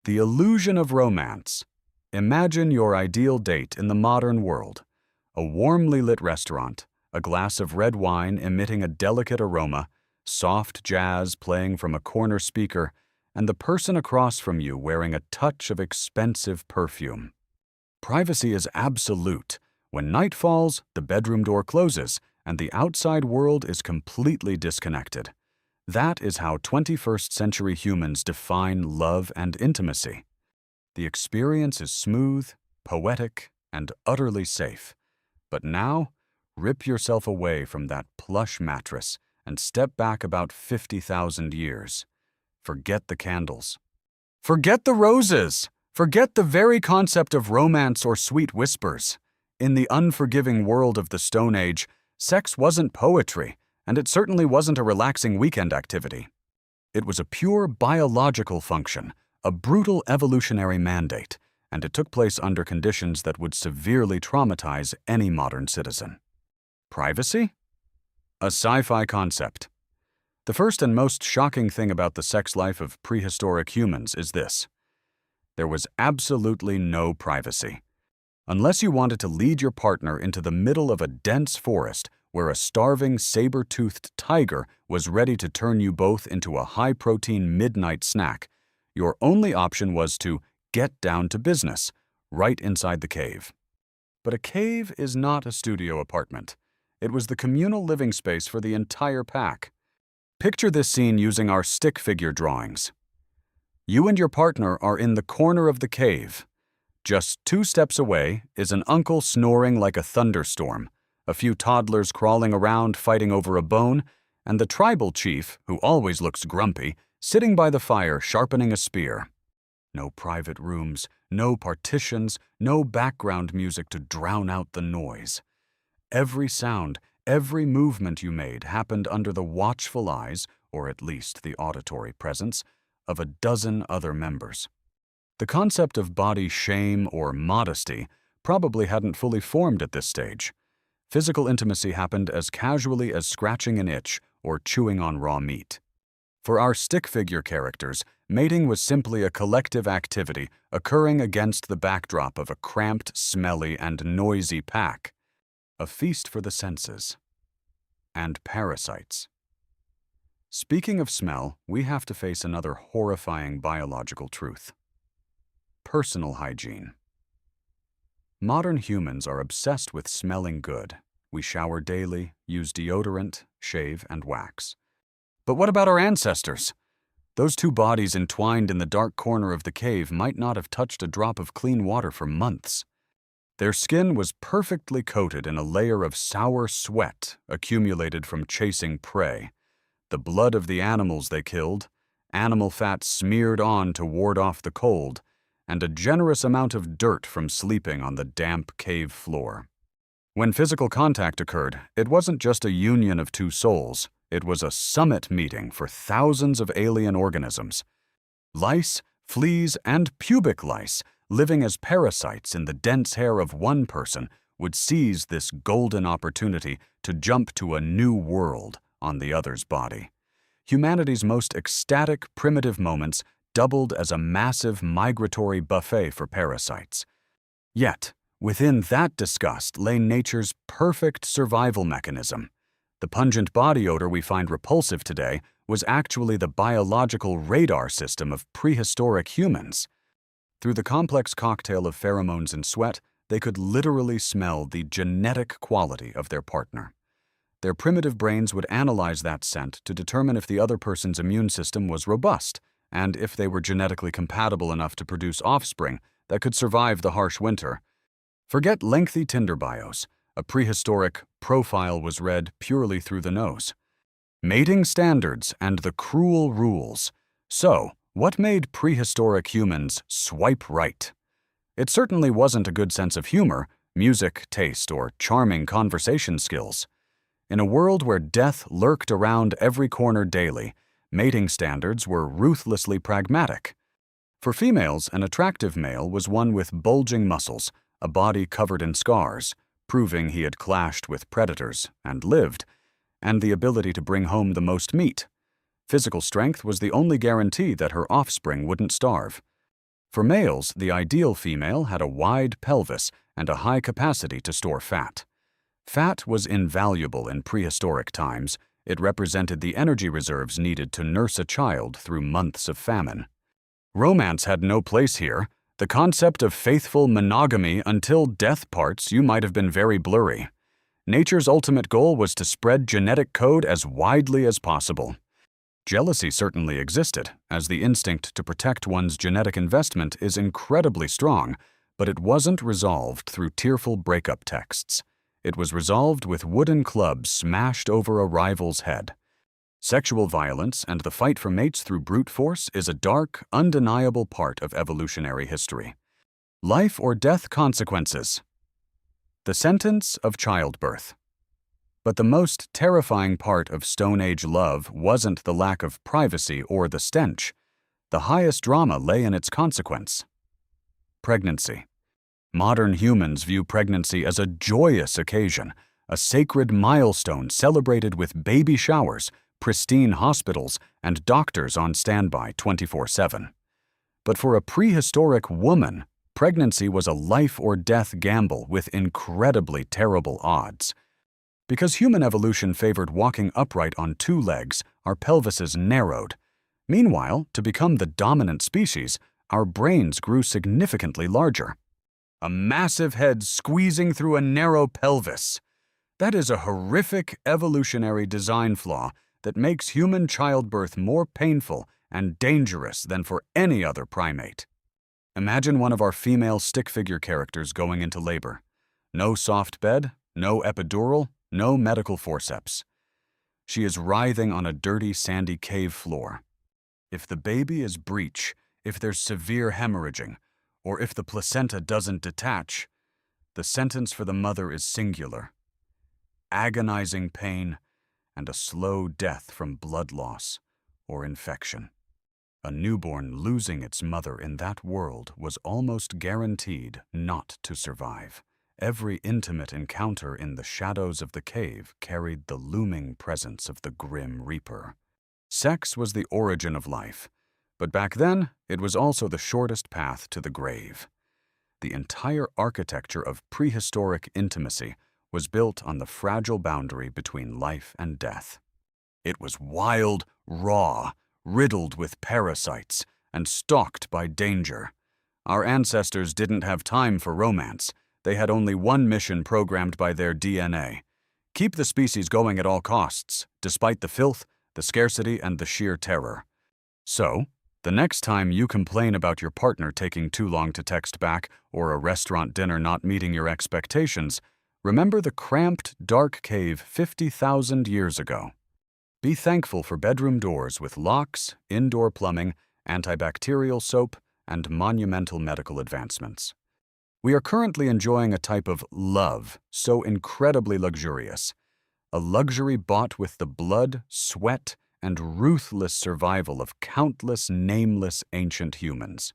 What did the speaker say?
The illusion of romance. Imagine your ideal date in the modern world. A warmly lit restaurant, a glass of red wine emitting a delicate aroma, soft jazz playing from a corner speaker, and the person across from you wearing a touch of expensive perfume. Privacy is absolute. When night falls, the bedroom door closes, and the outside world is completely disconnected. That is how 21st century humans define love and intimacy. The experience is smooth, poetic, and utterly safe. But now, rip yourself away from that plush mattress and step back about 50,000 years. Forget the candles. Forget the roses! Forget the very concept of romance or sweet whispers. In the unforgiving world of the Stone Age, sex wasn't poetry, and it certainly wasn't a relaxing weekend activity. It was a pure biological function, a brutal evolutionary mandate, and it took place under conditions that would severely traumatize any modern citizen. Privacy? A sci-fi concept. The first and most shocking thing about the sex life of prehistoric humans is this. There was absolutely no privacy. Unless you wanted to lead your partner into the middle of a dense forest where a starving saber-toothed tiger was ready to turn you both into a high-protein midnight snack, your only option was to get down to business, right inside the cave. But a cave is not a studio apartment. It was the communal living space for the entire pack. Picture this scene using our stick figure drawings. You and your partner are in the corner of the cave. Just 2 steps away is an uncle snoring like a thunderstorm, a few toddlers crawling around fighting over a bone, and the tribal chief, who always looks grumpy, sitting by the fire sharpening a spear. No private rooms, no partitions, no background music to drown out the noise. Every sound, every movement you made happened under the watchful eyes, or at least the auditory presence, of a dozen other members. The concept of body shame or modesty probably hadn't fully formed at this stage. Physical intimacy happened as casually as scratching an itch or chewing on raw meat. For our stick figure characters, mating was simply a collective activity occurring against the backdrop of a cramped, smelly, and noisy pack. A feast for the senses. And parasites. Speaking of smell, we have to face another horrifying biological truth. Personal hygiene. Modern humans are obsessed with smelling good. We shower daily, use deodorant, shave, and wax. But what about our ancestors? Those 2 bodies entwined in the dark corner of the cave might not have touched a drop of clean water for months. Their skin was perfectly coated in a layer of sour sweat accumulated from chasing prey, the blood of the animals they killed, animal fat smeared on to ward off the cold, and a generous amount of dirt from sleeping on the damp cave floor. When physical contact occurred, it wasn't just a union of 2 souls. It was a summit meeting for thousands of alien organisms. Lice, fleas, and pubic lice, living as parasites in the dense hair of one person, would seize this golden opportunity to jump to a new world on the other's body. Humanity's most ecstatic, primitive moments doubled as a massive migratory buffet for parasites. Yet, within that disgust lay nature's perfect survival mechanism. The pungent body odor we find repulsive today was actually the biological radar system of prehistoric humans. Through the complex cocktail of pheromones and sweat, they could literally smell the genetic quality of their partner. Their primitive brains would analyze that scent to determine if the other person's immune system was robust, and if they were genetically compatible enough to produce offspring that could survive the harsh winter. Forget lengthy Tinder bios. A prehistoric profile was read purely through the nose. Mating standards and the cruel rules. So, what made prehistoric humans swipe right? It certainly wasn't a good sense of humor, music, taste, or charming conversation skills. In a world where death lurked around every corner daily, mating standards were ruthlessly pragmatic. For females, an attractive male was one with bulging muscles, a body covered in scars, proving he had clashed with predators and lived, and the ability to bring home the most meat. Physical strength was the only guarantee that her offspring wouldn't starve. For males, the ideal female had a wide pelvis and a high capacity to store fat. Fat was invaluable in prehistoric times. It represented the energy reserves needed to nurse a child through months of famine. Romance had no place here. The concept of faithful monogamy until death parts you might have been very blurry. Nature's ultimate goal was to spread genetic code as widely as possible. Jealousy certainly existed, as the instinct to protect one's genetic investment is incredibly strong, but it wasn't resolved through tearful breakup texts. It was resolved with wooden clubs smashed over a rival's head. Sexual violence and the fight for mates through brute force is a dark, undeniable part of evolutionary history. Life or death consequences. The sentence of childbirth. But the most terrifying part of Stone Age love wasn't the lack of privacy or the stench. The highest drama lay in its consequence. Pregnancy. Modern humans view pregnancy as a joyous occasion, a sacred milestone celebrated with baby showers, pristine hospitals, and doctors on standby 24/7. But for a prehistoric woman, pregnancy was a life-or-death gamble with incredibly terrible odds. Because human evolution favored walking upright on two legs, our pelvises narrowed. Meanwhile, to become the dominant species, our brains grew significantly larger. A massive head squeezing through a narrow pelvis. That is a horrific evolutionary design flaw that makes human childbirth more painful and dangerous than for any other primate. Imagine one of our female stick figure characters going into labor. No soft bed, no epidural, no medical forceps. She is writhing on a dirty, sandy cave floor. If the baby is breech, if there's severe hemorrhaging, or if the placenta doesn't detach, the sentence for the mother is singular. Agonizing pain and a slow death from blood loss or infection. A newborn losing its mother in that world was almost guaranteed not to survive. Every intimate encounter in the shadows of the cave carried the looming presence of the grim reaper. Sex was the origin of life, but back then it was also the shortest path to the grave. The entire architecture of prehistoric intimacy was built on the fragile boundary between life and death. It was wild, raw, riddled with parasites, and stalked by danger. Our ancestors didn't have time for romance. They had only one mission programmed by their DNA: keep the species going at all costs, despite the filth, the scarcity, and the sheer terror. So, the next time you complain about your partner taking too long to text back or a restaurant dinner not meeting your expectations, remember the cramped, dark cave 50,000 years ago. Be thankful for bedroom doors with locks, indoor plumbing, antibacterial soap, and monumental medical advancements. We are currently enjoying a type of love so incredibly luxurious, a luxury bought with the blood, sweat, and ruthless survival of countless nameless ancient humans.